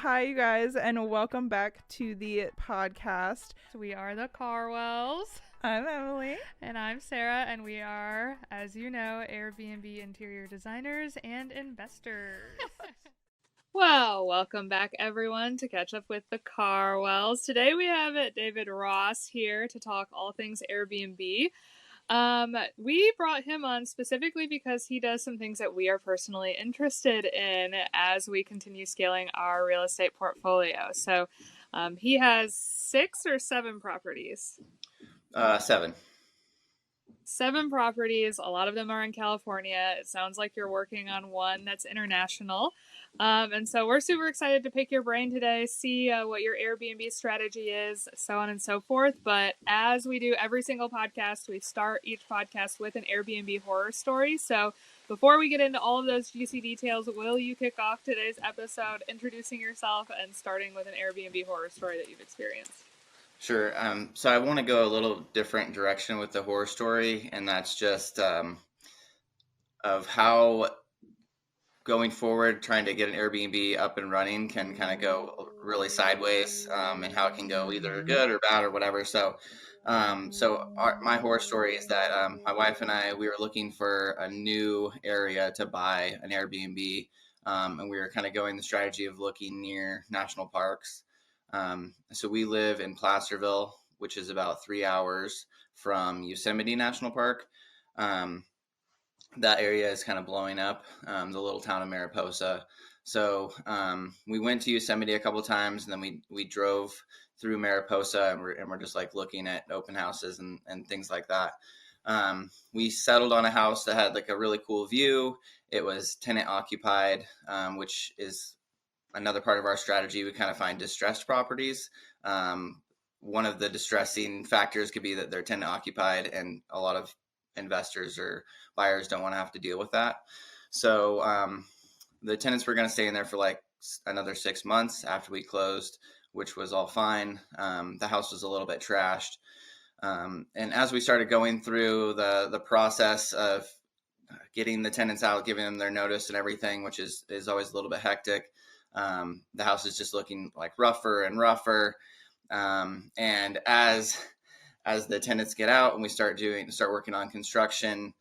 Hi, you guys, and welcome back to the podcast. We are the Carwells. I'm Emily. And I'm Sarah, and we are, as you know, Airbnb interior designers and investors. Well, welcome back, everyone, to catch up with the Carwells. Today we have David Ross here to talk all things Airbnb. We brought him on specifically because he does some things that we are personally interested in as we continue scaling our real estate portfolio. So he has 6 or 7 properties. 7. 7 properties. A lot of them are in California. It sounds like you're working on one that's international. And so we're super excited to pick your brain today, see what your Airbnb strategy is, so on and so forth. But as we do every single podcast, we start each podcast with an Airbnb horror story. So before we get into all of those juicy details, will you kick off today's episode introducing yourself and starting with an Airbnb horror story that you've experienced? Sure. So I want to go a little different direction with the horror story, and that's just of how going forward, trying to get an Airbnb up and running can kind of go really sideways, and how it can go either good or bad or whatever. So my horror story is that my wife and I, we were looking for a new area to buy an Airbnb, and we were kind of going the strategy of looking near national parks. So we live in Placerville, which is about 3 hours from Yosemite National Park. That area is kind of blowing up, the little town of Mariposa. So we went to Yosemite a couple of times, and then we drove through Mariposa, and we're just like looking at open houses and things like that. We settled on a house that had like a really cool view. It was tenant occupied, which is another part of our strategy. We kind of find distressed properties. One of the distressing factors could be that they're tenant occupied, and a lot of investors or buyers don't want to have to deal with that. So the tenants were going to stay in there for like another 6 months after we closed, which was all fine. The house was a little bit trashed. And as we started going through the process of getting the tenants out, giving them their notice and everything, which is always a little bit hectic, the house is just looking like rougher and rougher. And as the tenants get out and we start working on construction,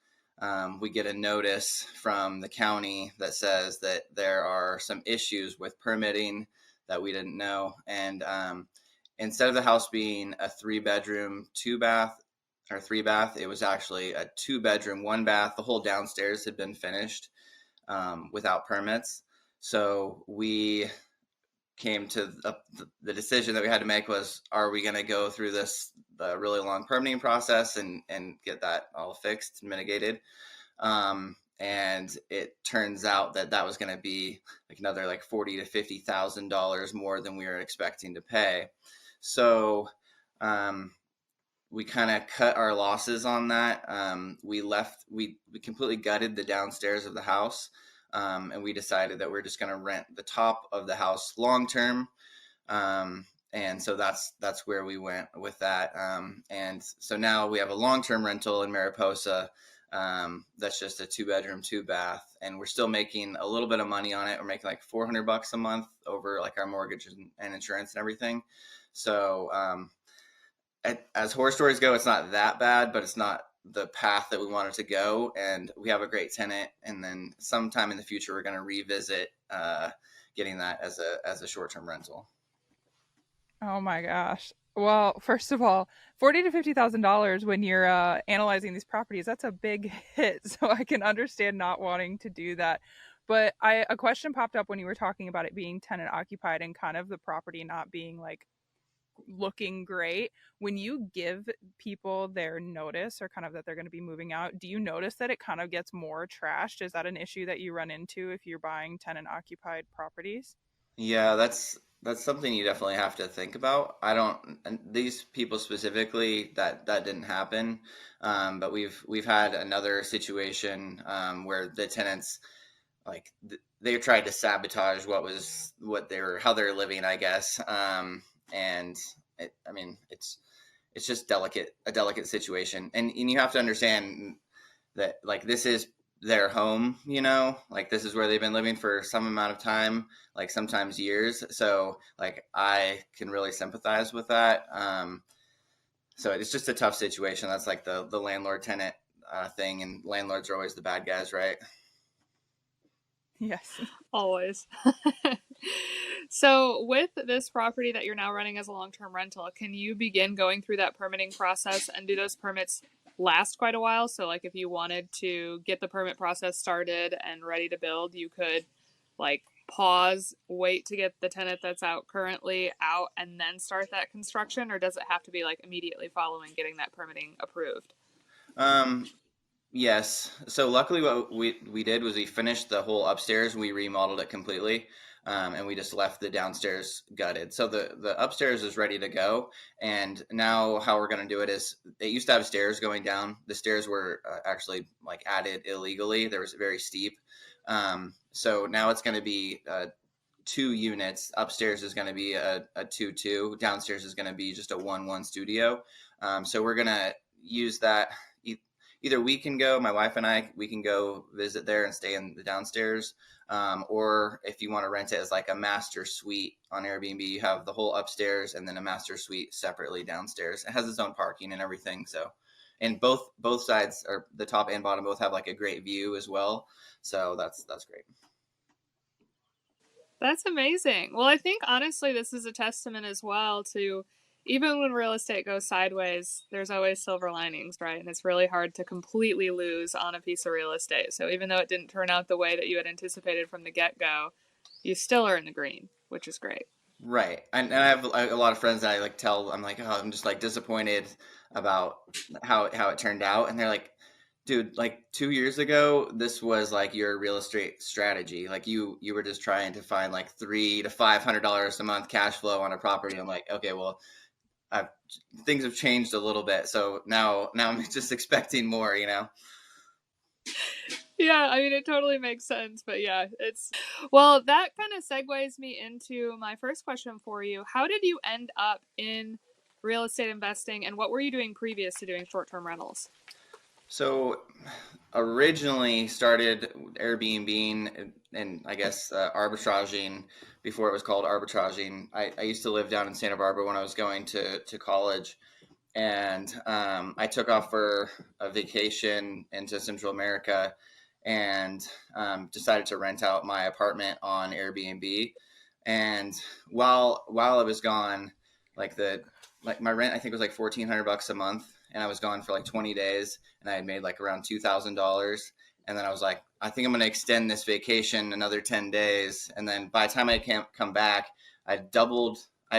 we get a notice from the county that says that there are some issues with permitting that we didn't know. And instead of the house being a 3-bedroom, 2-bath, or 3-bath, it was actually a 2-bedroom, 1-bath. The whole downstairs had been finished without permits. So we came to the decision that we had to make was, are we going to go through this really long permitting process and get that all fixed and mitigated? And it turns out that was going to be like another like $40,000 to $50,000 more than we were expecting to pay. So we kind of cut our losses on that. We completely gutted the downstairs of the house. And we decided that we're just going to rent the top of the house long term. And so that's where we went with that. And so now we have a long-term rental in Mariposa. That's just a 2-bedroom, 2-bath, and we're still making a little bit of money on it. We're making like $400 a month over like our mortgage and insurance and everything. So, as horror stories go, it's not that bad, but it's not the path that we wanted to go. And we have a great tenant. And then sometime in the future, we're going to revisit, getting that as a short-term rental. Oh my gosh. Well, first of all, $40,000 to $50,000 when you're analyzing these properties, that's a big hit. So I can understand not wanting to do that. But a question popped up when you were talking about it being tenant occupied and kind of the property not being like looking great. When you give people their notice or kind of that they're going to be moving out, do you notice that it kind of gets more trashed? Is that an issue that you run into if you're buying tenant occupied properties? Yeah, that's something you definitely have to think about. I don't, and these people specifically, that didn't happen. But we've had another situation where the tenants, like they tried to sabotage how they're living, I guess. And it's just a delicate situation. And you have to understand that like this is their home, you know, like this is where they've been living for some amount of time, like sometimes years. So like I can really sympathize with that. So it's just a tough situation. That's like the landlord tenant thing, and landlords are always the bad guys, right? Yes. Always. So, with this property that you're now running as a long term rental, can you begin going through that permitting process, and do those permits last quite a while? So, like, if you wanted to get the permit process started and ready to build, you could, like, pause, wait to get the tenant that's out currently out, and then start that construction? Or does it have to be, like, immediately following getting that permitting approved? Um, Yes. So luckily, what we did was we finished the whole upstairs. We remodeled it completely, and we just left the downstairs gutted. So the upstairs is ready to go. And now how we're going to do it is they used to have stairs going down. The stairs were actually like added illegally. They was very steep. So now it's going to be 2 units. Upstairs is going to be a 2-2. Downstairs is going to be just a 1-1 studio. So we're going to use that. Either we can go, my wife and I, we can go visit there and stay in the downstairs. Or if you want to rent it as like a master suite on Airbnb, you have the whole upstairs and then a master suite separately downstairs. It has its own parking and everything. So, and both sides, or the top and bottom, both have like a great view as well. So that's great. That's amazing. Well, I think honestly, this is a testament as well to even when real estate goes sideways, there's always silver linings, right? And it's really hard to completely lose on a piece of real estate. So even though it didn't turn out the way that you had anticipated from the get go, you still are in the green, which is great. Right. And I have a lot of friends that I like tell, I'm like, oh, I'm just like disappointed about how it turned out. And they're like, dude, like 2 years ago, this was like your real estate strategy. Like you were just trying to find like $300 to $500 a month cash flow on a property. I'm like, okay, well, I've, things have changed a little bit. So now I'm just expecting more, you know? Yeah, I mean, it totally makes sense. But yeah, it's well, that kind of segues me into my first question for you. How did you end up in real estate investing, and what were you doing previous to doing short term rentals? So originally started Airbnb and I guess arbitraging before it was called arbitraging. I used to live down in Santa Barbara when I was going to college, and I took off for a vacation into Central America and decided to rent out my apartment on Airbnb. And while I was gone, like the like my rent I think was like $1,400 a month, and I was gone for like 20 days, and I had made like around $2,000. And then I was like, I think I'm going to extend this vacation another 10 days. And then by the time I can't come back, I'd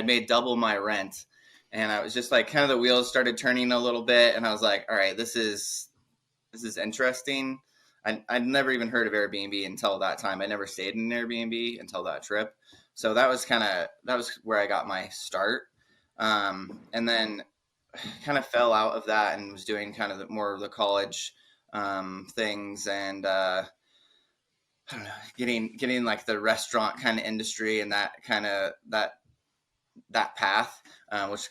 made double my rent. And I was just like, kind of the wheels started turning a little bit. And I was like, all right, this is interesting. I'd never even heard of Airbnb until that time. I never stayed in an Airbnb until that trip. So that was where I got my start. And then kind of fell out of that and was doing kind of more of the college things, and I don't know, getting like the restaurant kind of industry and that kind of that path,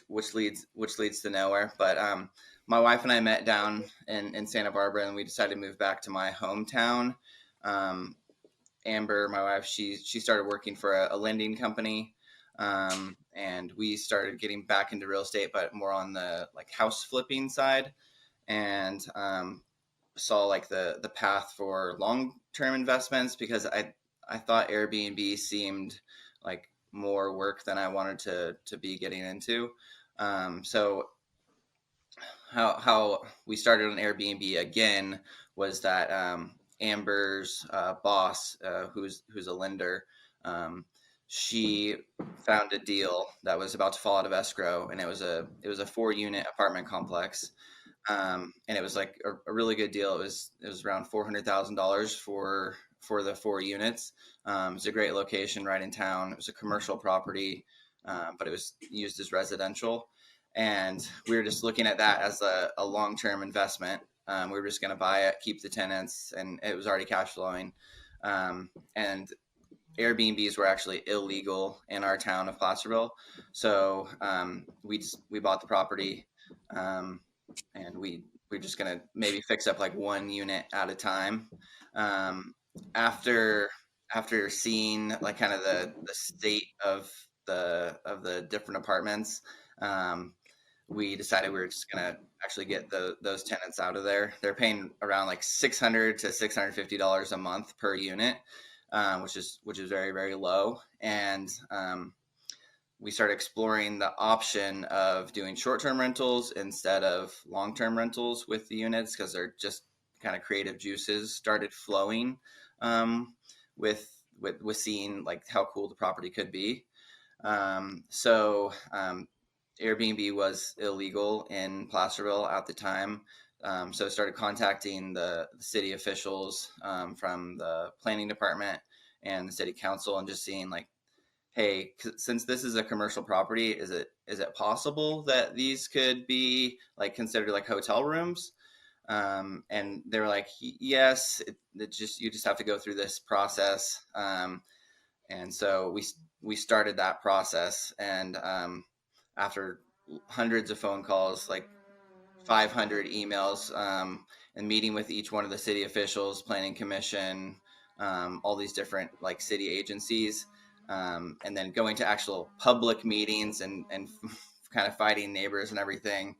which leads to nowhere. But my wife and I met down in Santa Barbara, and we decided to move back to my hometown. Um, Amber, my wife, she started working for a lending company, and we started getting back into real estate, but more on the like house flipping side, and saw like the path for long term investments because I thought Airbnb seemed like more work than I wanted to be getting into. So how we started on Airbnb again was that Amber's boss, who's a lender, um, she found a deal that was about to fall out of escrow, and it was a 4 unit apartment complex, and it was like a really good deal. It was around $400,000 for the 4 units. It was a great location right in town. It was a commercial property, but it was used as residential, and we were just looking at that as a long term investment. We were just going to buy it, keep the tenants, and it was already cash flowing. And Airbnbs were actually illegal in our town of Placerville, so we bought the property, and we we're just gonna maybe fix up like one unit at a time. Um, after after seeing like kind of the state of the different apartments, um, we decided we were just gonna actually get those tenants out of there. They're paying around like $600 to $650 a month per unit, which is very very low. And we started exploring the option of doing short-term rentals instead of long-term rentals with the units because they're just kind of creative juices started flowing, um, with seeing like how cool the property could be. So Airbnb was illegal in Placerville at the time. So I started contacting the city officials, from the planning department and the city council, and just seeing like, hey, since this is a commercial property, is it possible that these could be like considered like hotel rooms? And they were like, yes, it just you just have to go through this process. And so we started that process, and after hundreds of phone calls, like 500 emails, and meeting with each one of the city officials, planning commission, all these different like city agencies, and then going to actual public meetings and kind of fighting neighbors and everything.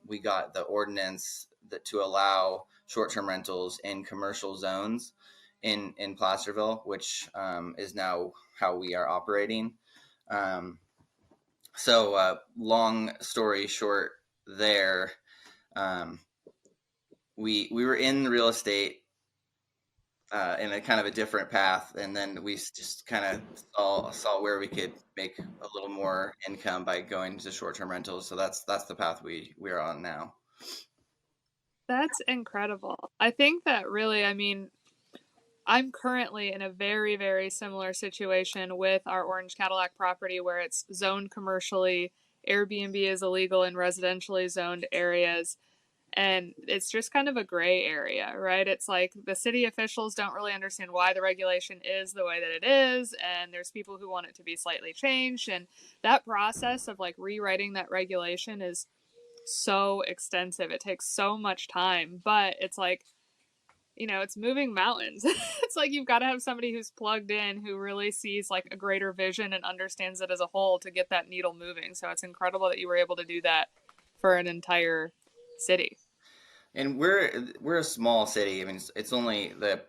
We got the ordinance that to allow short-term rentals in commercial zones in Placerville, which, is now how we are operating. Um, so, long story short, there, um, we were in real estate, in a kind of a different path, and then we just kind of saw where we could make a little more income by going to short-term rentals. So that's the path we are on now. That's incredible. I think that really, I mean, I'm currently in a very, very similar situation with our Orange Cadillac property where it's zoned commercially. Airbnb is illegal in residentially zoned areas. And it's just kind of a gray area, right? It's like the city officials don't really understand why the regulation is the way that it is. And there's people who want it to be slightly changed. And that process of like rewriting that regulation is so extensive. It takes so much time, but it's like, it's moving mountains. It's like you've got to have somebody who's plugged in who really sees like a greater vision and understands it as a whole to get that needle moving. So it's incredible that you were able to do that for an entire city. And we're a small city. I mean, it's only the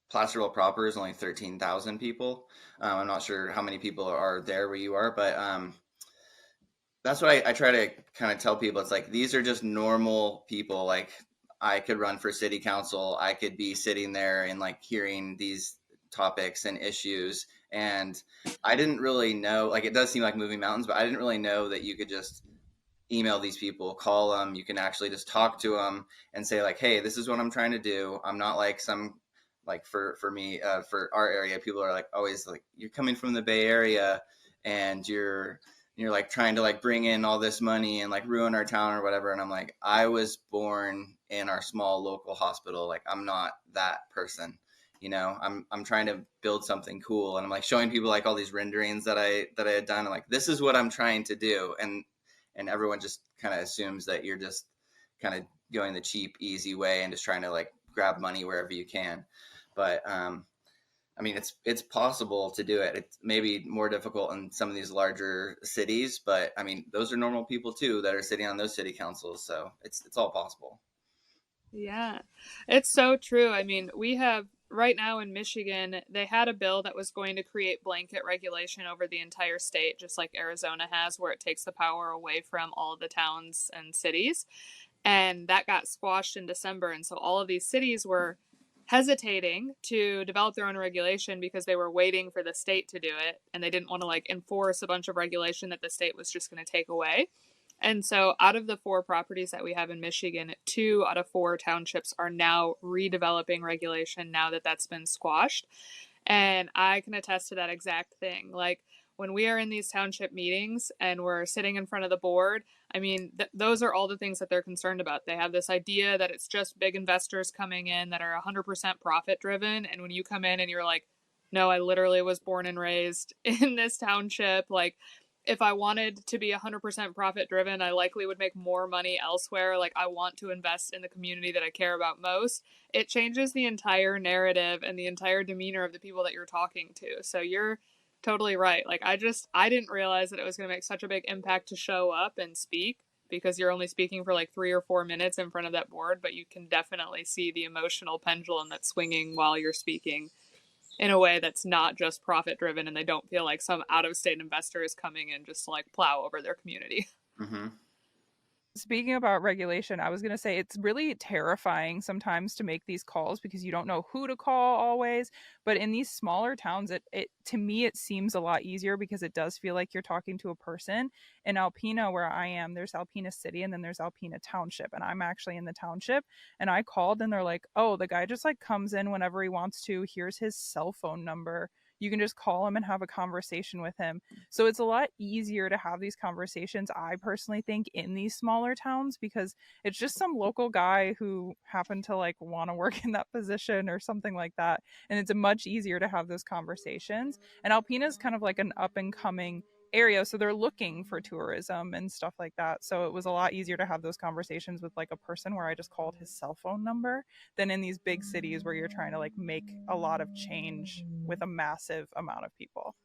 Placerville proper is only 13,000 people. I'm not sure how many people are there where you are, but that's what I try to kind of tell people. It's like these are just normal people. Like I could run for city council. I could be sitting there and like hearing these topics and issues. And I didn't really know, like it does seem like moving mountains, but I didn't really know that you could just email these people, call them. You can actually just talk to them and say like, hey, this is what I'm trying to do. I'm not like some like for me, for our area, people are like always like, you're coming from the Bay Area and you're like trying to like bring in all this money and like ruin our town or whatever. And I'm like, I was born in our small local hospital. Like I'm not that person. I'm trying to build something cool, and I'm like showing people like all these renderings that I had done. I'm like, this is what I'm trying to do, and everyone just kind of assumes that you're just kind of going the cheap, easy way and just trying to like grab money wherever you can. But I mean, it's possible to do it. It's maybe more difficult in some of these larger cities, but I mean, those are normal people too that are sitting on those city councils, so it's all possible. Yeah, it's so true. I mean, we have right now in Michigan, they had a bill that was going to create blanket regulation over the entire state, just like Arizona has, where it takes the power away from all of the towns and cities. And that got squashed in December. And so all of these cities were hesitating to develop their own regulation because they were waiting for the state to do it. And they didn't want to like enforce a bunch of regulation that the state was just going to take away. And so, out of the four properties that we have in Michigan, two out of four townships are now redeveloping regulation now that that's been squashed. And I can attest to that exact thing. Like, when we are in these township meetings and we're sitting in front of the board, I mean, those are all the things that they're concerned about. They have this idea that it's just big investors coming in that are 100% profit driven. And when you come in and you're like, no, I literally was born and raised in this township, like, if I wanted to be 100% profit driven, I likely would make more money elsewhere. Like, I want to invest in the community that I care about most. It changes the entire narrative and the entire demeanor of the people that you're talking to. So you're totally right. Like, I didn't realize that it was going to make such a big impact to show up and speak, because you're only speaking for like 3 or 4 minutes in front of that board, but you can definitely see the emotional pendulum that's swinging while you're speaking in a way that's not just profit driven, and they don't feel like some out of state investor is coming in just to like plow over their community. Mm-hmm. Speaking about regulation, I was going to say it's really terrifying sometimes to make these calls because you don't know who to call always. But in these smaller towns, it to me, it seems a lot easier because it does feel like you're talking to a person. In Alpena, where I am, there's Alpena City and then there's Alpena Township. And I'm actually in the township. And I called and they're like, oh, the guy just like comes in whenever he wants to. Here's his cell phone number. You can just call him and have a conversation with him. So it's a lot easier to have these conversations, I personally think, in these smaller towns because it's just some local guy who happened to like want to work in that position or something like that. And it's much easier to have those conversations. And Alpena is kind of like an up and coming area, so they're looking for tourism and stuff like that. So it was a lot easier to have those conversations with like a person where I just called his cell phone number than in these big cities where you're trying to like make a lot of change with a massive amount of people.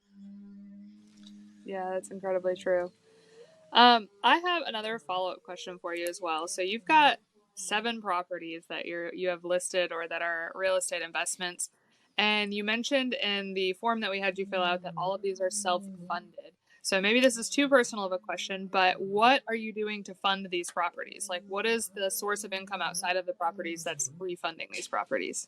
Yeah, that's incredibly true. I have another follow up question for you as well. So you've got 7 properties that you have listed or that are real estate investments, and you mentioned in the form that we had you fill out that all of these are self funded. So maybe this is too personal of a question, but what are you doing to fund these properties? Like, what is the source of income outside of the properties that's refunding these properties?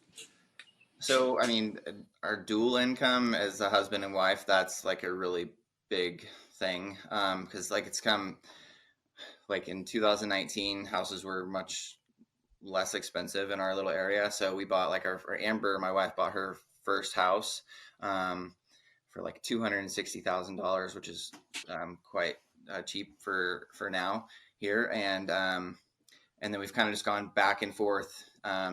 So, I mean, our dual income as a husband and wife, that's like a really big thing. Because like it's come like in 2019, houses were much less expensive in our little area. So we bought like our Amber, my wife bought her first house um, for like $260,000, which is quite cheap for now here. And then we've kind of just gone back and forth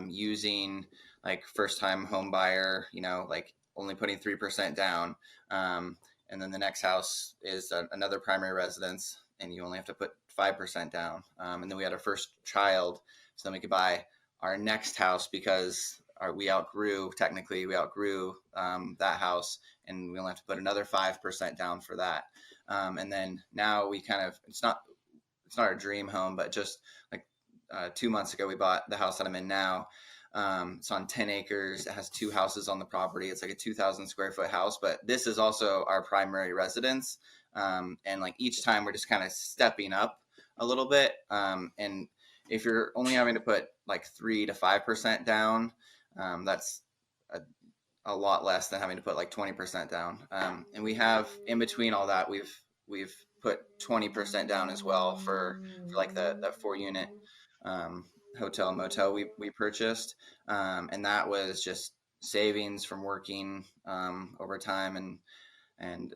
using like first time home buyer, like only putting 3% down. And then the next house is another primary residence, and you only have to put 5% down. And then we had our first child, so then we could buy our next house because technically we outgrew that house, and we only have to put another 5% down for that. And then now we kind of, it's not our dream home, but just like 2 months ago, we bought the house that I'm in now. It's on 10 acres. It has 2 houses on the property. It's like a 2,000 square foot house, but this is also our primary residence. And like each time we're just kind of stepping up a little bit. And if you're only having to put like 3 to 5% down, that's a lot less than having to put like 20% down. And we have in between all that, we've put 20% down as well for like the 4 unit um, hotel motel we purchased, and that was just savings from working overtime, and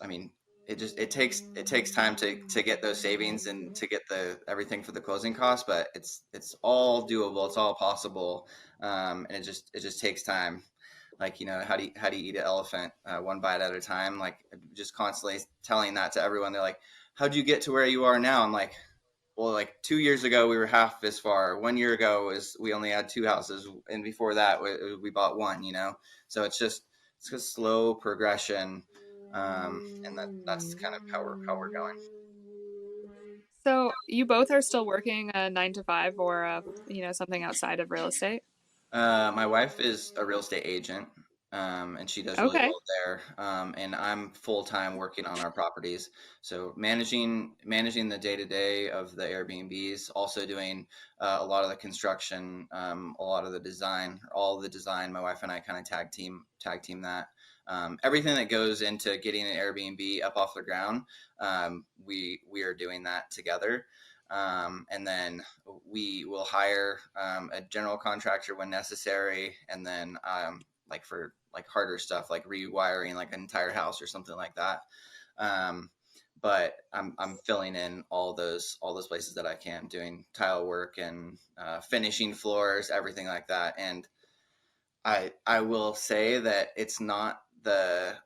I mean it takes time to get those savings and to get the everything for the closing costs, but it's all doable, it's all possible, and it just takes time. Like, how do you eat an elephant one bite at a time? Like, just constantly telling that to everyone. They're like, how'd you get to where you are now? I'm like, well, like 2 years ago we were half this far. 1 year ago is we only had 2 houses, and before that we bought one. So it's just slow progression, and that's kind of how we're going. So you both are still working a 9 to 5 or something outside of real estate. My wife is a real estate agent, and she does really Okay. well there. And I'm full time working on our properties, so managing the day to day of the Airbnbs, also doing a lot of the construction, a lot of the design, all the design. My wife and I kind of tag team that. Everything that goes into getting an Airbnb up off the ground, we are doing that together. And then we will hire a general contractor when necessary, and then like for like harder stuff like rewiring like an entire house or something like that. Um, but I'm filling in all those places that I can, doing tile work and finishing floors, everything like that. And I will say that it's not the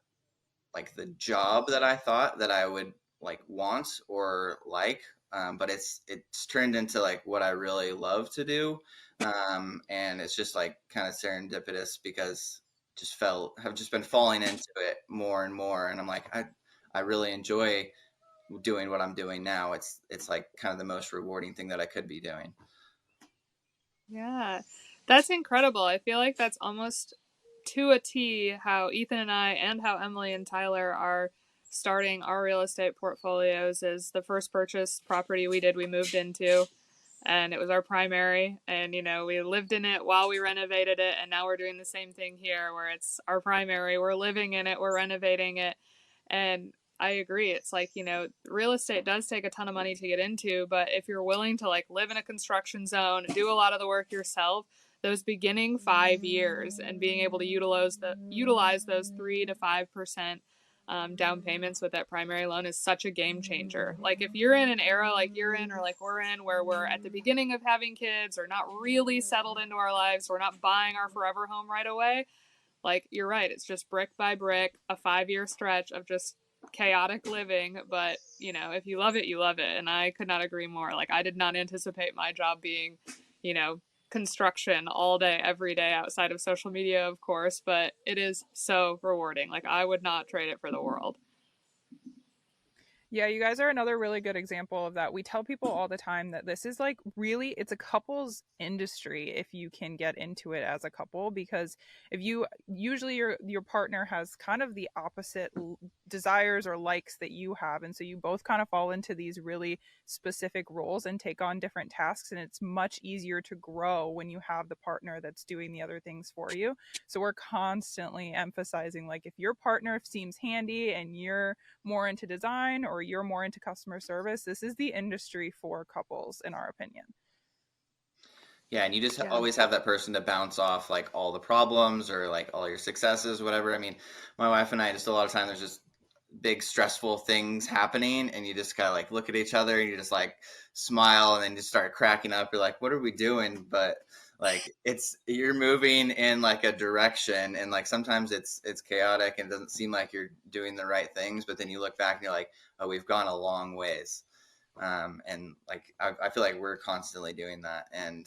job that I thought that I would like want or like, but it's turned into like what I really love to do, and it's just like kind of serendipitous because have just been falling into it more and more, and I'm like I really enjoy doing what I'm doing now. It's like kind of the most rewarding thing that I could be doing. Yeah, that's incredible. I feel like that's almost to a T how Ethan and I and how Emily and Tyler are starting our real estate portfolios. Is the first purchase property we did, we moved into, and it was our primary, and we lived in it while we renovated it, and now we're doing the same thing here where it's our primary, we're living in it, we're renovating it. And I agree, it's like, real estate does take a ton of money to get into, but if you're willing to like live in a construction zone, do a lot of the work yourself, those beginning 5 years and being able to utilize those 3 to 5% down payments with that primary loan is such a game changer. Like if you're in an era like you're in or like we're in where we're at the beginning of having kids or not really settled into our lives, we're not buying our forever home right away, like you're right, it's just brick by brick, a 5 year stretch of just chaotic living. But if you love it, you love it. And I could not agree more. Like I did not anticipate my job being, you know, construction all day, every day outside of social media, of course, but it is so rewarding. Like I would not trade it for the world. Yeah, you guys are another really good example of that. We tell people all the time that this is like really it's a couple's industry if you can get into it as a couple, because if you usually your partner has kind of the opposite desires or likes that you have, and so you both kind of fall into these really specific roles and take on different tasks, and it's much easier to grow when you have the partner that's doing the other things for you. So we're constantly emphasizing like if your partner seems handy and you're more into design or you're more into customer service, this is the industry for couples, in our opinion. Yeah, and you just Yeah. always have that person to bounce off like all the problems or like all your successes, whatever. I mean, my wife and I just a lot of time there's just big stressful things happening, and you just kind of like look at each other and you just like smile and then just start cracking up. You're like, what are we doing? But like you're moving in like a direction, and like sometimes it's chaotic and it doesn't seem like you're doing the right things, but then you look back and you're like, oh, we've gone a long ways. And like I feel like we're constantly doing that, and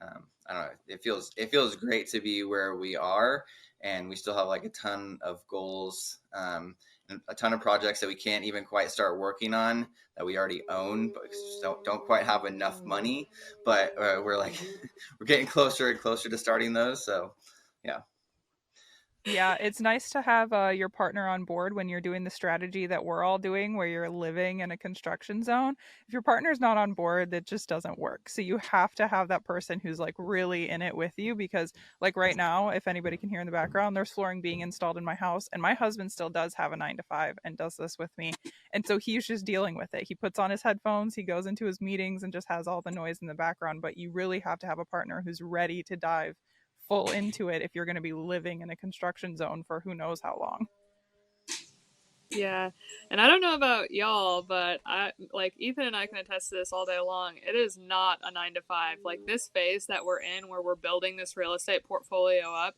I don't know. It feels great to be where we are, and we still have like a ton of goals, and a ton of projects that we can't even quite start working on that we already own, but don't quite have enough money. But we're like we're getting closer and closer to starting those. So yeah. Yeah, it's nice to have your partner on board when you're doing the strategy that we're all doing, where you're living in a construction zone. If your partner's not on board, that just doesn't work. So you have to have that person who's like really in it with you, because, like right now, if anybody can hear in the background, there's flooring being installed in my house, and my husband still does have a 9 to 5 and does this with me. And so he's just dealing with it. He puts on his headphones, he goes into his meetings, and just has all the noise in the background. But you really have to have a partner who's ready to dive full into it if you're going to be living in a construction zone for who knows how long. Yeah. And I don't know about y'all, but I like Ethan and I can attest to this all day long. It is not a 9 to 5. Like this phase that we're in where we're building this real estate portfolio up,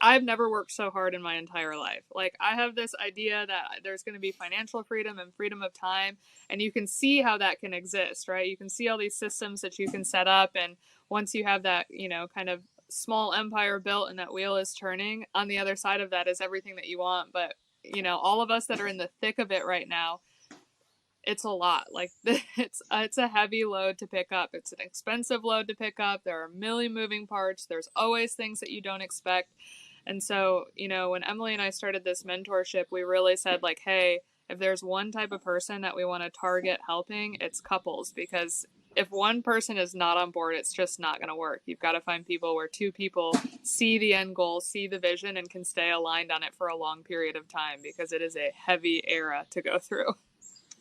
I've never worked so hard in my entire life. Like I have this idea that there's going to be financial freedom and freedom of time, and you can see how that can exist, right? You can see all these systems that you can set up, and once you have that, kind of small empire built and that wheel is turning, on the other side of that is everything that you want. But all of us that are in the thick of it right now, it's a lot. Like it's a heavy load to pick up. It's an expensive load to pick up. There are a million moving parts. There's always things that you don't expect. And so, when Emily and I started this mentorship, we really said like, hey, if there's one type of person that we want to target helping, it's couples, because if one person is not on board, it's just not going to work. You've got to find people where two people see the end goal, see the vision, and can stay aligned on it for a long period of time, because it is a heavy era to go through.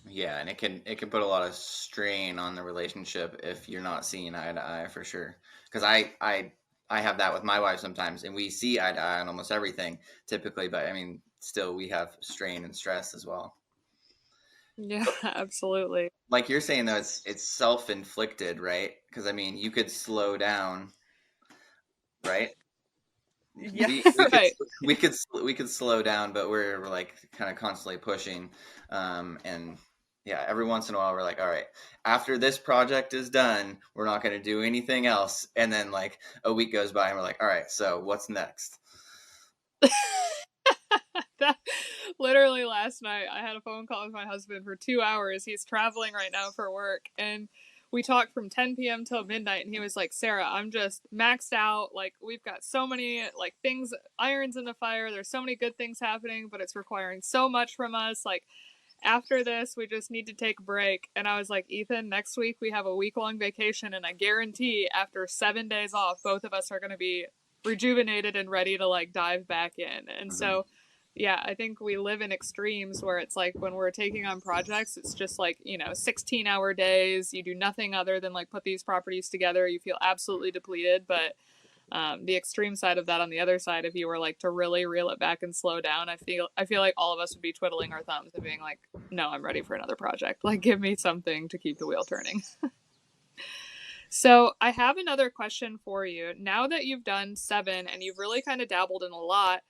Yeah, and it can put a lot of strain on the relationship if you're not seeing eye to eye for sure. Because I have that with my wife sometimes, and we see eye to eye on almost everything typically, but I mean, still we have strain and stress as well. Yeah, absolutely. Like you're saying though, it's self inflicted, right? Because I mean, you could slow down, right? Yeah. We could Right. we could slow down, but we're like kind of constantly pushing, and yeah, every once in a while we're like, all right, after this project is done, we're not going to do anything else, and then like a week goes by and we're like, all right, so what's next? That literally last night I had a phone call with my husband for 2 hours. He's traveling right now for work, and we talked from 10 p.m. till midnight, and he was like, Sarah, I'm just maxed out. Like, we've got so many like things, irons in the fire. There's so many good things happening, but it's requiring so much from us. Like, after this, we just need to take a break. And I was like, Ethan, next week we have a week-long vacation, and I guarantee after 7 days off, both of us are going to be rejuvenated and ready to like dive back in. And Hmm. so, yeah, I think we live in extremes where it's like when we're taking on projects, it's just like, 16-hour days. You do nothing other than like put these properties together. You feel absolutely depleted. But the extreme side of that, on the other side, if you were like to really reel it back and slow down, I feel like all of us would be twiddling our thumbs and being like, no, I'm ready for another project. Like, give me something to keep the wheel turning. So I have another question for you. Now that you've done 7 and you've really kind of dabbled in a lot,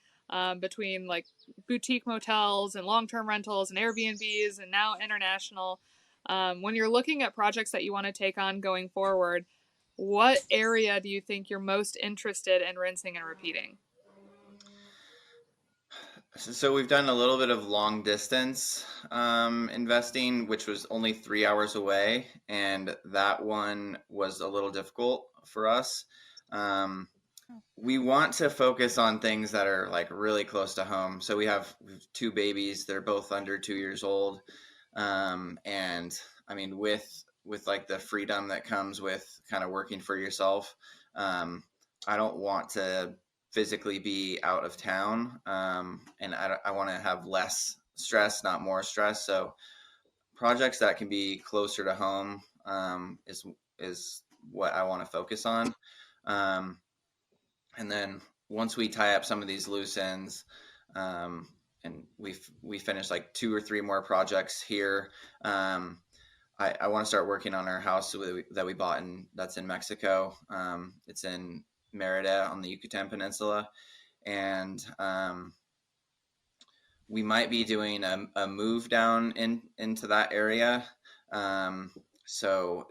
between like boutique motels and long-term rentals and Airbnbs and now international, when you're looking at projects that you want to take on going forward, what area do you think you're most interested in rinsing and repeating? So we've done a little bit of long distance investing, which was only 3 hours away, and that one was a little difficult for us. Um, we want to focus on things that are like really close to home. So we have 2 babies; they're both under 2 years old, and I mean, with like the freedom that comes with kind of working for yourself, um, I don't want to physically be out of town, and I want to have less stress, not more stress. So projects that can be closer to home, is what I want to focus on. Um, and then once we tie up some of these loose ends, um, and we finish like 2 or 3 more projects here, I want to start working on our house that we bought that's in Mexico. It's in Merida on the Yucatan Peninsula, and we might be doing a move down into that area. Um, so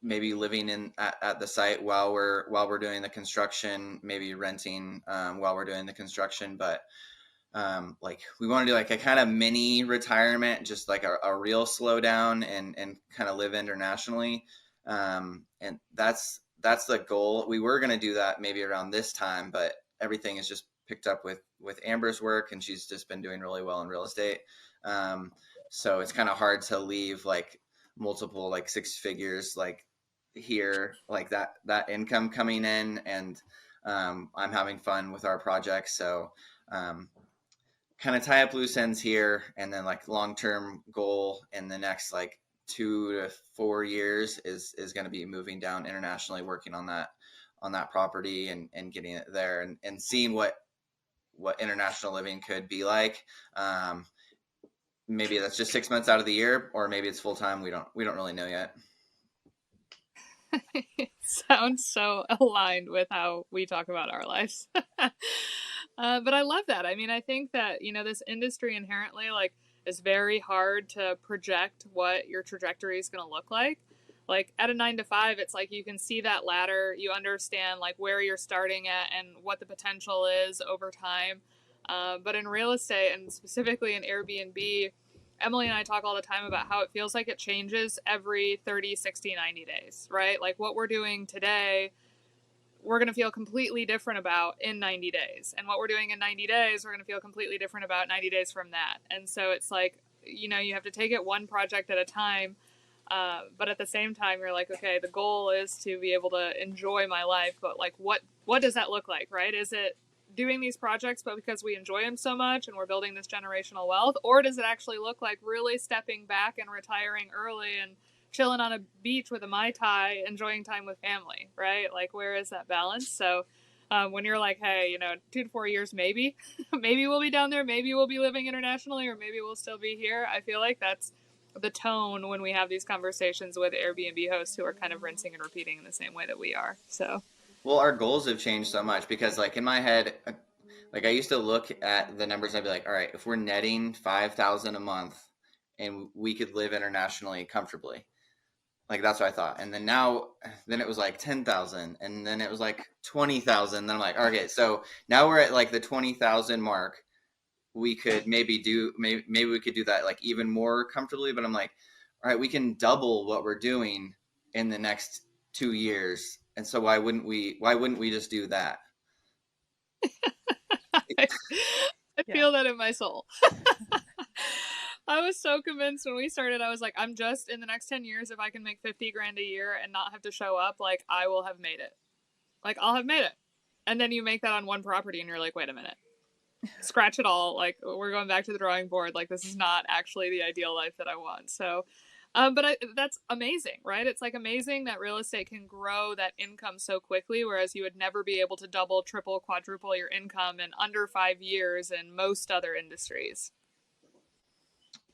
maybe living at the site while we're doing the construction, maybe renting while we're doing the construction. But like we want to do like a kind of mini retirement, just like a real slowdown and kind of live internationally. And that's the goal. We were going to do that maybe around this time, but everything is just picked up with Amber's work, and she's just been doing really well in real estate. Um, so it's kind of hard to leave like multiple like 6 figures like here, like that income coming in, and I'm having fun with our projects. So um, kind of tie up loose ends here, and then like long term goal in the next like 2 to 4 years is going to be moving down internationally, working on that property and getting it there, and seeing what international living could be like. Maybe that's just 6 months out of the year, or maybe it's full time. We don't really know yet. Sounds so aligned with how we talk about our lives. But I love that. I mean, I think that, this industry inherently, like, is very hard to project what your trajectory is going to look like. Like, at a 9 to 5, it's like you can see that ladder, you understand, like, where you're starting at and what the potential is over time. But in real estate, and specifically in Airbnb, Emily and I talk all the time about how it feels like it changes every 30, 60, 90 days, right? Like what we're doing today, we're going to feel completely different about in 90 days. And what we're doing in 90 days, we're going to feel completely different about 90 days from that. And so it's like, you have to take it one project at a time. But at the same time, you're like, okay, the goal is to be able to enjoy my life. But like, what does that look like, right? Is it doing these projects, but because we enjoy them so much and we're building this generational wealth? Or does it actually look like really stepping back and retiring early and chilling on a beach with a Mai Tai, enjoying time with family, right? Like, where is that balance? So, when you're like, hey, 2 to 4 years, maybe, maybe we'll be down there, maybe we'll be living internationally, or maybe we'll still be here. I feel like that's the tone when we have these conversations with Airbnb hosts who are kind of rinsing and repeating in the same way that we are. So, Well, our goals have changed so much because, like, in my head, like I used to look at the numbers, I'd be like, all right, if we're netting 5,000 a month and we could live internationally comfortably, like that's what I thought. And then now, then it was like 10,000, and then it was like 20,000. Then I'm like, okay, so now we're at like the 20,000 mark. We could maybe we could do that like even more comfortably. But I'm like, all right, we can double what we're doing in the next 2 years, and so why wouldn't we just do that? I, I Yeah. feel that in my soul. I was so convinced when we started. I was like, I'm just in the next 10 years, if I can make 50 grand a year and not have to show up, like, I will have made it. Like, I'll have made it. And then you make that on one property and you're like, wait a minute, scratch it all. Like, we're going back to the drawing board. Like, this is not actually the ideal life that I want. So, that's amazing, right? It's like amazing that real estate can grow that income so quickly, whereas you would never be able to double, triple, quadruple your income in under 5 years in most other industries.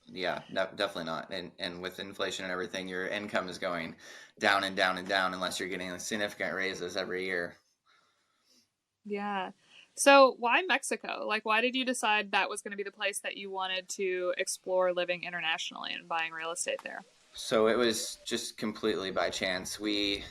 Yeah, definitely not. And with inflation and everything, your income is going down and down and down unless you're getting significant raises every year. Yeah. So, why Mexico? Like, why did you decide that was going to be the place that you wanted to explore living internationally and buying real estate there? So it was just completely by chance. We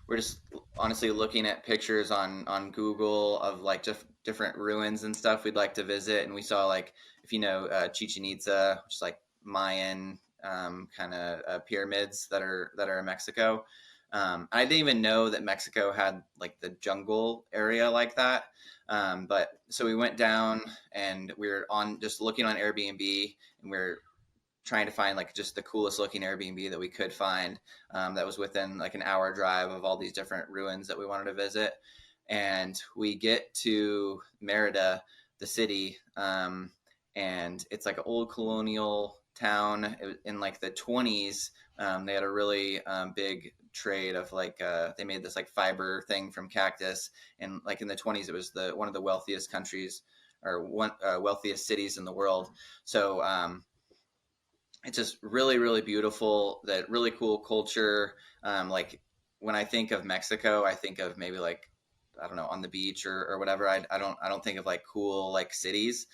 were just honestly looking at pictures on Google of like just different ruins and stuff we'd like to visit, and we saw like if you know Chichen Itza, which is like Mayan kind of pyramids that are in Mexico. I didn't even know that Mexico had like the jungle area like that. But so we went down and we were on just looking on Airbnb, and we are trying to find like just the coolest looking Airbnb that we could find, that was within like an hour drive of all these different ruins that we wanted to visit. And we get to Merida, the city, and it's like an old colonial town. In like the 20s. They had a really big trade of like they made this like fiber thing from cactus, and like in the 20s it was the one of the wealthiest countries or one wealthiest cities in the world. So it's just really really beautiful, that really cool culture. Like when I think of Mexico, I think of maybe like I don't know, on the beach or whatever. I don't think of like cool like cities.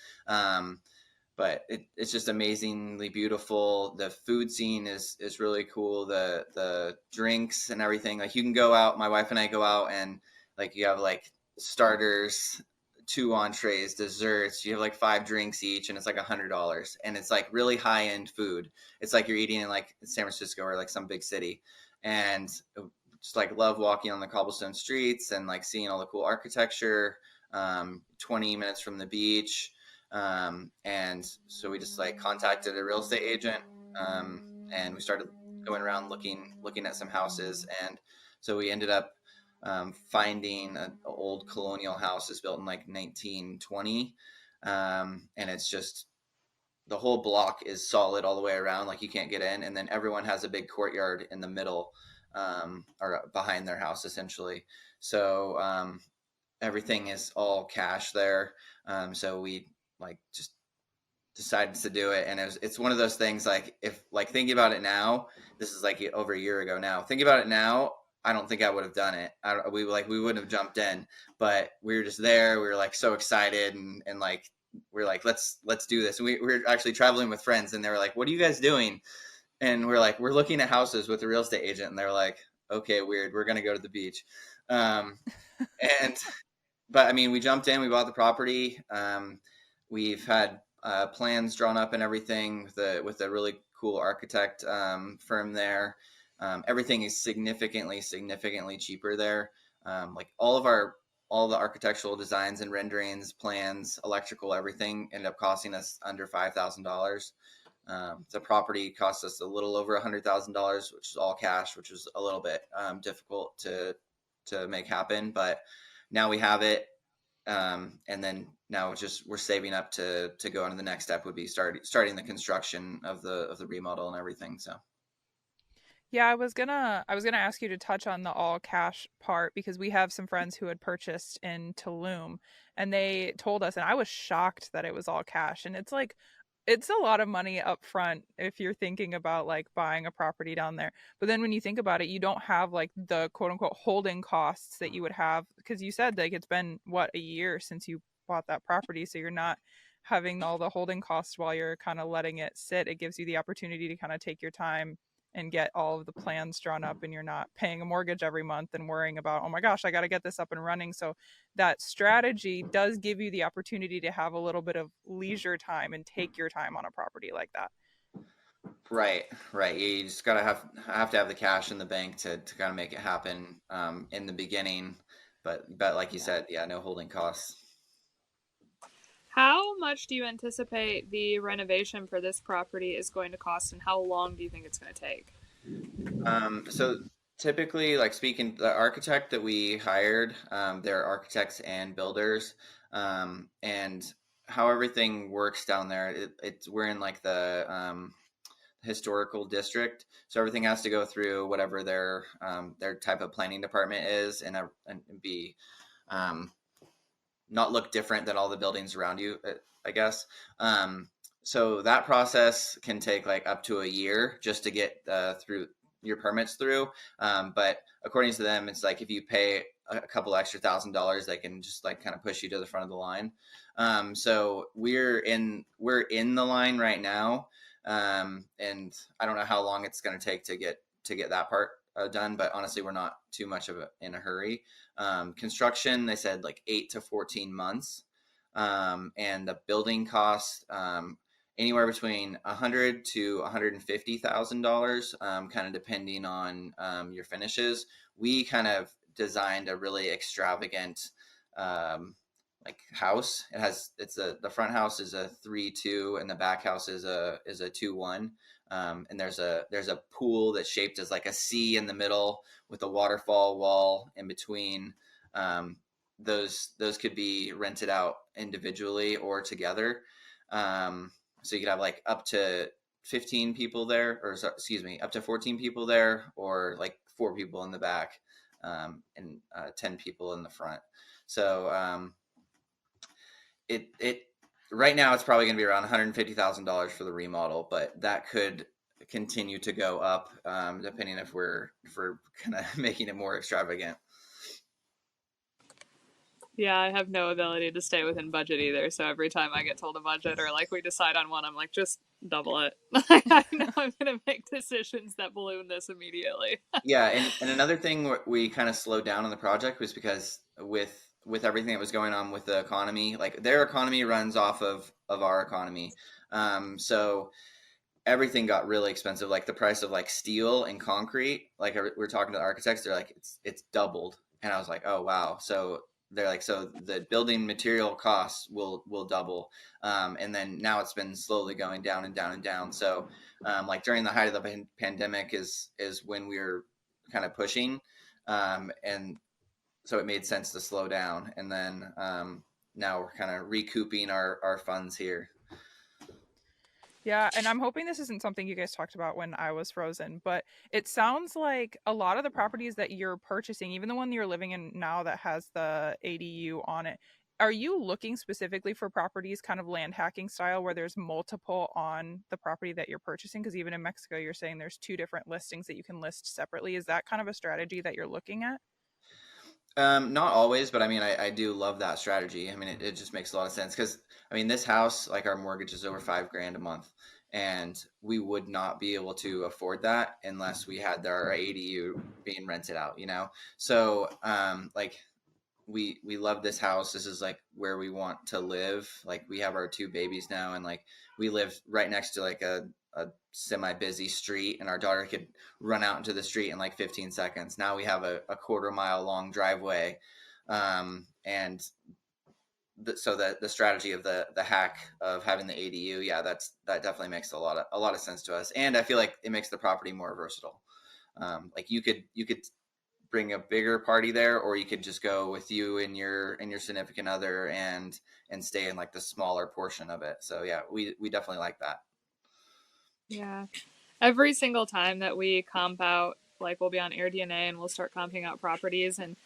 But it's just amazingly beautiful. The food scene is really cool. The drinks and everything, like you can go out, my wife and I go out, and like you have like starters, two entrees, desserts. You have like five drinks each, and it's like $100, and it's like really high end food. It's like you're eating in like San Francisco or like some big city, and just like love walking on the cobblestone streets and like seeing all the cool architecture. 20 minutes from the beach. And so we just like contacted a real estate agent, and we started going around looking at some houses. And so we ended up finding an old colonial house that's built in like 1920. And it's just the whole block is solid all the way around, like you can't get in, and then everyone has a big courtyard in the middle, or behind their house essentially. So everything is all cash there. So we like just decided to do it, and it's one of those things, like if like thinking about it now, this is like over a year ago now, thinking about it now, I don't think I would have done it. We wouldn't have jumped in, but we were just there, we were like so excited, and like we're like let's do this. And we were actually traveling with friends, and they were like, what are you guys doing? And we're like, we're looking at houses with a real estate agent, and they're like, okay, weird, we're gonna go to the beach. And but I mean, we jumped in, we bought the property. We've had plans drawn up and everything with a really cool architect firm there. Everything is significantly cheaper there. Like all the architectural designs and renderings, plans, electrical, everything ended up costing us under $5,000. The property cost us a little over $100,000, which is all cash, which was a little bit difficult to make happen, but now we have it. And then now it's just we're saving up to go on to the next step, would be starting the construction of the remodel and everything. So Yeah, I was gonna ask you to touch on the all cash part because we have some friends who had purchased in Tulum, and they told us, and I was shocked that it was all cash, and it's like it's a lot of money up front if you're thinking about like buying a property down there. But then when you think about it, you don't have like the quote unquote holding costs that you would have because you said like it's been what a year since you bought that property, so you're not having all the holding costs while you're kind of letting it sit. It gives you the opportunity to kind of take your time and get all of the plans drawn up, and you're not paying a mortgage every month and worrying about, oh my gosh, I got to get this up and running. So that strategy does give you the opportunity to have a little bit of leisure time and take your time on a property like that. Right, right. You just gotta have to have the cash in the bank to kind of make it happen in the beginning. But like you Yeah. said, yeah, no holding costs. How much do you anticipate the renovation for this property is going to cost, and how long do you think it's going to take? So typically, like speaking, the architect that we hired, they're architects and builders, and how everything works down there. It's we're in like the historical district, so everything has to go through whatever their type of planning department is, and be um, not look different than all the buildings around you, I guess. So that process can take like up to a year just to get through your permits through. But according to them, it's like if you pay a couple extra $1,000, they can just like kind of push you to the front of the line. So we're in the line right now, and I don't know how long it's going to take to get that part done. But honestly, we're not too much in a hurry. Construction, they said like 8 to 14 months, and the building cost anywhere between $100 to $150,000, kind of depending on your finishes. We kind of designed a really extravagant like house. The front house is a 3-2, and the back house is a 2-1. And there's a pool that's shaped as like a C in the middle with a waterfall wall in between. Those could be rented out individually or together. So you could have like up to 15 people there, or excuse me, up to 14 people there, or like 4 people in the back, and 10 people in the front. So it right now it's probably going to be around $150,000 for the remodel, but that could continue to go up, depending if we're kind of making it more extravagant. Yeah, I have no ability to stay within budget either. So every time I get told a budget or like we decide on one, I'm like, just double it. I know I'm going to make decisions that balloon this immediately. Yeah, and another thing we kind of slowed down on the project was because with everything that was going on with the economy, like their economy runs off of our economy. So everything got really expensive. Like the price of like steel and concrete. Like we're talking to the architects, they're like it's doubled, and I was like, oh wow. So they're like, so the building material costs will double, and then now it's been slowly going down and down and down. So like during the height of the pandemic is when we were kind of pushing, and so it made sense to slow down, and then now we're kind of recouping our funds here. Yeah, and I'm hoping this isn't something you guys talked about when I was frozen, but it sounds like a lot of the properties that you're purchasing, even the one you're living in now that has the ADU on it, are you looking specifically for properties kind of land hacking style where there's multiple on the property that you're purchasing? Because even in Mexico, you're saying there's two different listings that you can list separately. Is that kind of a strategy that you're looking at? Not always, but I mean, I do love that strategy. I mean, it just makes a lot of sense because I mean, this house, like our mortgage is over 5 grand a month, and we would not be able to afford that unless we had our ADU being rented out, you know? So, like we love this house. This is like where we want to live. Like we have our 2 babies now, and like we live right next to like a semi busy street, and our daughter could run out into the street in like 15 seconds. Now we have a quarter-mile long driveway, and so the strategy of the hack of having the ADU, yeah, that definitely makes a lot of sense to us, and I feel like it makes the property more versatile. Like you could bring a bigger party there, or you could just go with you and your significant other and stay in like the smaller portion of it. So yeah, we definitely like that. Yeah. Every single time that we comp out, like we'll be on AirDNA and we'll start comping out properties, and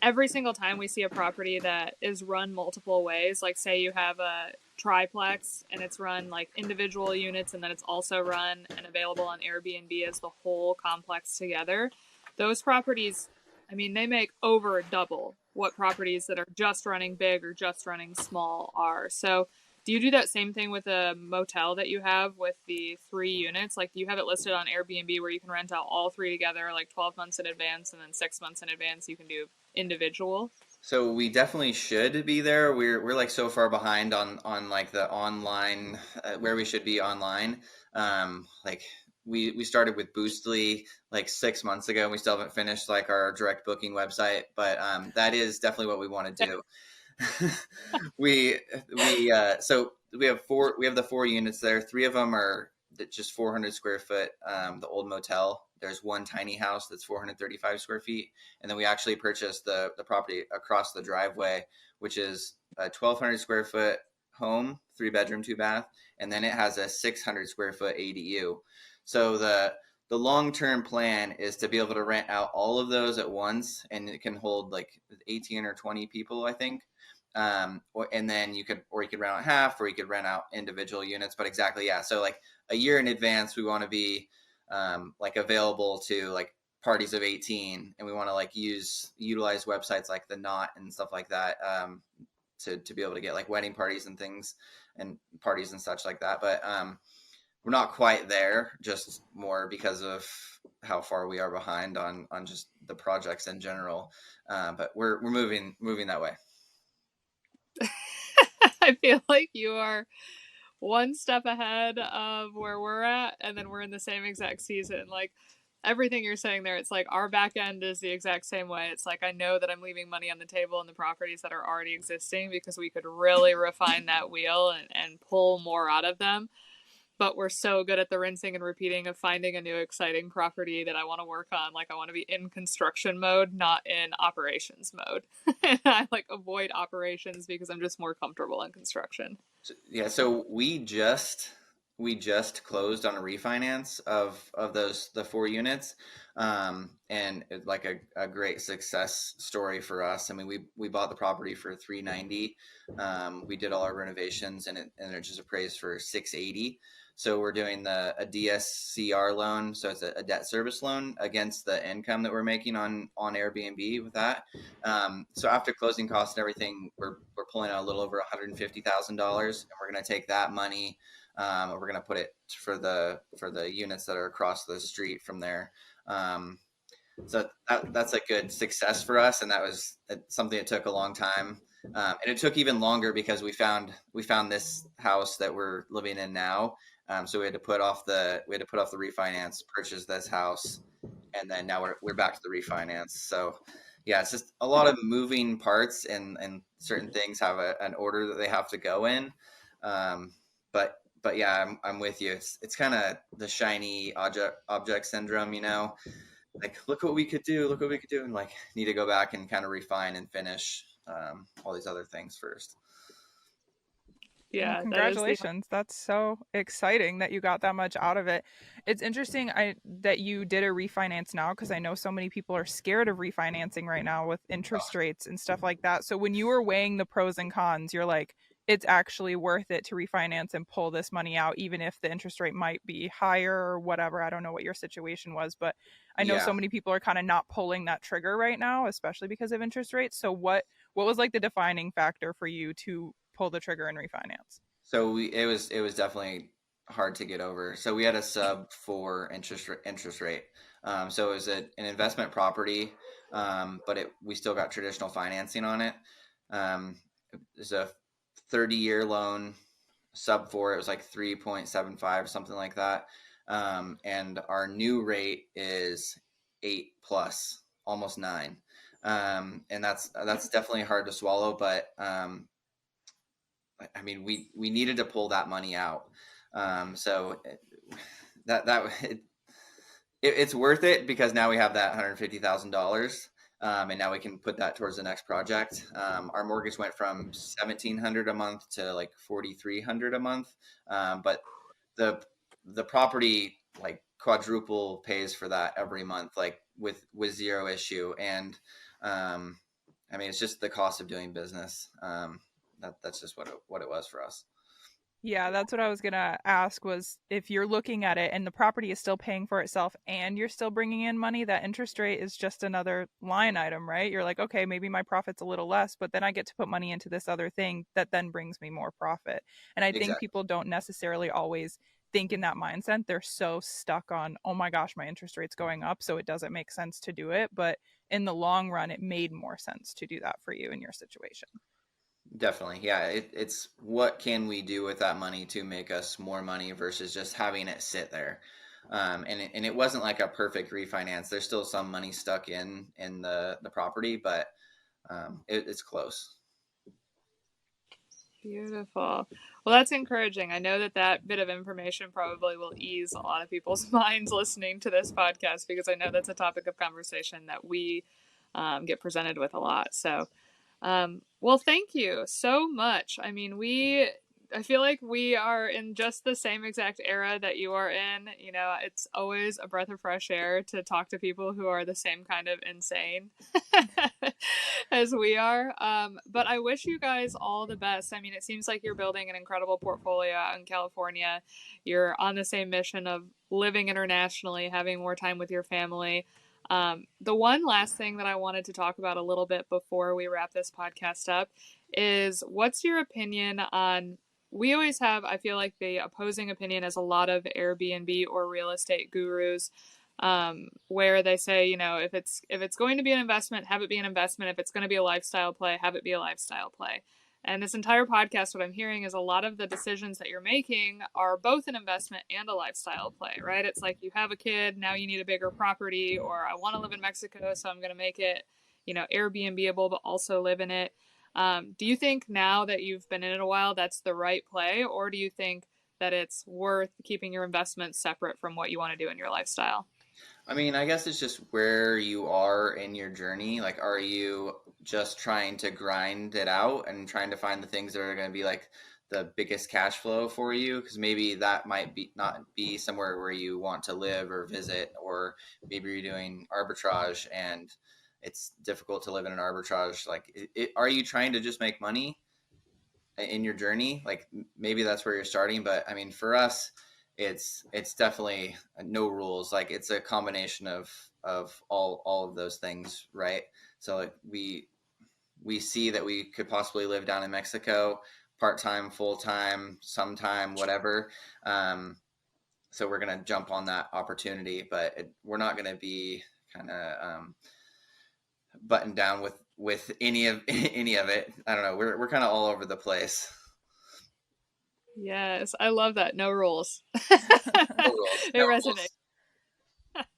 every single time we see a property that is run multiple ways, like say you have triplex, and it's run like individual units, and then it's also run and available on Airbnb as the whole complex together. Those properties, I mean, they make over double what properties that are just running big or just running small are. So, do you do that same thing with a motel that you have with the 3 units? Like, do you have it listed on Airbnb where you can rent out all three together, like 12 months in advance, and then 6 months in advance you can do individual? So we definitely should be there. We're like so far behind on like the online where we should be online. Like we started with Boostly like 6 months ago, and we still haven't finished like our direct booking website. But that is definitely what we want to do. So we have four. We have the 4 units there. 3 of them are just 400 square foot. The old motel. There's one tiny house that's 435 square feet, and then we actually purchased the property across the driveway, which is a 1,200 square foot home, 3 bedroom, 2 bath, and then it has a 600 square foot ADU. So the long term plan is to be able to rent out all of those at once, and it can hold like 18 or 20 people, I think. And then you could rent out half, or you could rent out individual units. But exactly, yeah. So like a year in advance, we want to be like available to like parties of 18, and we want to like utilize websites like the Knot and stuff like that to be able to get like wedding parties and things and parties and such like that. But we're not quite there, just more because of how far we are behind on just the projects in general. But we're moving that way. I feel like you are one step ahead of where we're at, and then we're in the same exact season. Like, everything you're saying there, it's like our back end is the exact same way. It's like I know that I'm leaving money on the table in the properties that are already existing because we could really refine that wheel and pull more out of them. But we're so good at the rinsing and repeating of finding a new exciting property that I want to work on. Like, I want to be in construction mode, not in operations mode. And I like avoid operations because I'm just more comfortable in construction. So we just closed on a refinance of the 4 units, and it's like a great success story for us. I mean, we bought the property for 390. We did all our renovations, and it just appraised for 680. So we're doing a DSCR loan, so it's a debt service loan against the income that we're making on Airbnb with that. So after closing costs and everything, we're pulling out a little over $150,000, and we're going to take that money. We're going to put it for the units that are across the street from there. So that's a good success for us, and that was something that took a long time, and it took even longer because we found this house that we're living in now. So we had to put off the refinance, purchase this house, and then now we're back to the refinance. So yeah, it's just a lot of moving parts, and certain things have an order that they have to go in. Um, but yeah, I'm with you. It's kind of the shiny object syndrome, like look what we could do, and like need to go back and kind of refine and finish all these other things first. Well, Yeah, that is the. congratulations. That's so exciting that you got that much out of it. It's interesting that you did a refinance now, because I know so many people are scared of refinancing right now with interest rates and stuff like that. So when you were weighing the pros and cons, you're like, it's actually worth it to refinance and pull this money out, even if the interest rate might be higher or whatever. I don't know what your situation was, but I know so Yeah. many people are kind of not pulling that trigger right now, especially because of interest rates. So what was like the defining factor for you to pull the trigger and refinance? So it was definitely hard to get over. So we had a sub 4 interest rate. So it was an investment property, but we still got traditional financing on it. It's a 30-year loan, sub 4. It was like 3.75, something like that. And our new rate is 8 plus, almost 9. And that's definitely hard to swallow, but I mean, we needed to pull that money out. So that it's worth it because now we have that $150,000, and now we can put that towards the next project. Our mortgage went from 1,700 a month to like 4,300 a month, but the property like quadruple pays for that every month, like with zero issue. And I mean, it's just the cost of doing business. That's just what it was for us. Yeah, that's what I was gonna ask was if you're looking at it and the property is still paying for itself and you're still bringing in money, that interest rate is just another line item, right? You're like, okay, maybe my profit's a little less, but then I get to put money into this other thing that then brings me more profit. And I think Exactly. people don't necessarily always think in that mindset. They're so stuck on, oh my gosh, my interest rate's going up, so it doesn't make sense to do it. But in the long run, it made more sense to do that for you in your situation. Definitely. Yeah. It's what can we do with that money to make us more money versus just having it sit there. And it wasn't like a perfect refinance. There's still some money stuck in the property, but it's close. Beautiful. Well, that's encouraging. I know that that bit of information probably will ease a lot of people's minds listening to this podcast because I know that's a topic of conversation that we get presented with a lot. So, well, thank you so much. I mean, I feel like we are in just the same exact era that you are in. You know, it's always a breath of fresh air to talk to people who are the same kind of insane as we are. But I wish you guys all the best. I mean, it seems like you're building an incredible portfolio out in California. You're on the same mission of living internationally, having more time with your family. The one last thing that I wanted to talk about a little bit before we wrap this podcast up is what's your opinion on? We always have, I feel like, the opposing opinion as a lot of Airbnb or real estate gurus, where they say, you know, if it's going to be an investment, have it be an investment. If it's going to be a lifestyle play, have it be a lifestyle play. And this entire podcast, what I'm hearing is a lot of the decisions that you're making are both an investment and a lifestyle play, right? It's like you have a kid, now you need a bigger property, or I want to live in Mexico, so I'm going to make it, you know, Airbnbable, but also live in it. Do you think now that you've been in it a while, that's the right play, or do you think that it's worth keeping your investments separate from what you want to do in your lifestyle? I mean, I guess it's just where you are in your journey. Like, are you just trying to grind it out and trying to find the things that are going to be like the biggest cash flow for you? Because maybe that might be not be somewhere where you want to live or visit, or maybe you're doing arbitrage and it's difficult to live in an arbitrage. Like, are you trying to just make money in your journey? Like, maybe that's where you're starting, but I mean, for us, it's definitely no rules. Like, it's a combination of all of those things, right? So like we see that we could possibly live down in Mexico, part-time, full-time, sometime, whatever. So we're gonna jump on that opportunity, but we're not gonna be kind of buttoned down with any of any of it. I don't know. We're kind of all over the place. Yes, I love that. No rules. No rules. It No resonates. rules.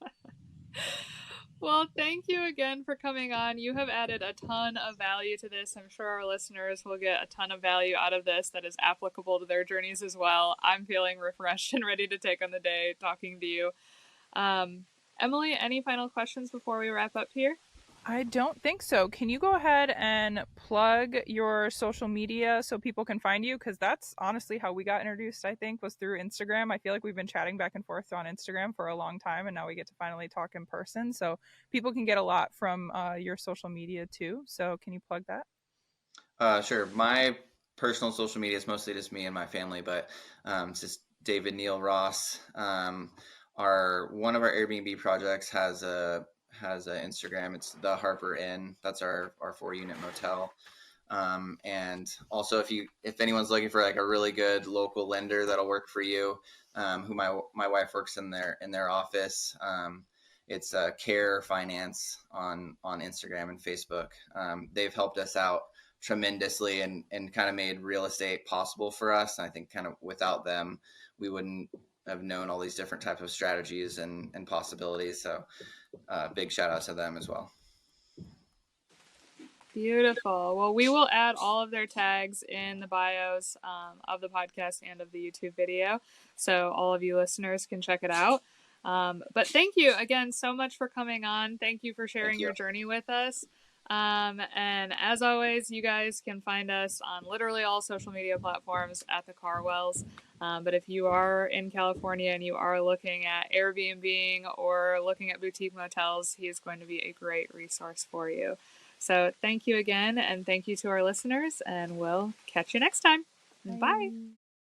Well, thank you again for coming on. You have added a ton of value to this. I'm sure our listeners will get a ton of value out of this that is applicable to their journeys as well. I'm feeling refreshed and ready to take on the day talking to you. Um, Emily, any final questions before we wrap up here? I don't think so. Can you go ahead and plug your social media so people can find you? Because that's honestly how we got introduced, I think, was through Instagram. I feel like we've been chatting back and forth on Instagram for a long time, and now we get to finally talk in person. So people can get a lot from your social media too. So can you plug that? Sure. My personal social media is mostly just me and my family, but it's just David Neil Ross. Our one of our Airbnb projects has a Instagram. It's the Harper Inn. That's our 4 unit motel. And also, if anyone's looking for like a really good local lender that'll work for you, who my wife works in their office. It's Care Finance on Instagram and Facebook. They've helped us out tremendously and kind of made real estate possible for us. And I think kind of without them, we wouldn't have known all these different types of strategies and possibilities. So big shout out to them as well. Beautiful. Well, we will add all of their tags in the bios of the podcast and of the YouTube video, so all of you listeners can check it out. But thank you again so much for coming on. Thank you for Thank sharing you. your journey with us. And as always, you guys can find us on literally all social media platforms at the Carwells. But if you are in California and you are looking at Airbnb or looking at boutique motels, he is going to be a great resource for you. So thank you again, and thank you to our listeners, and we'll catch you next time. Bye. Bye.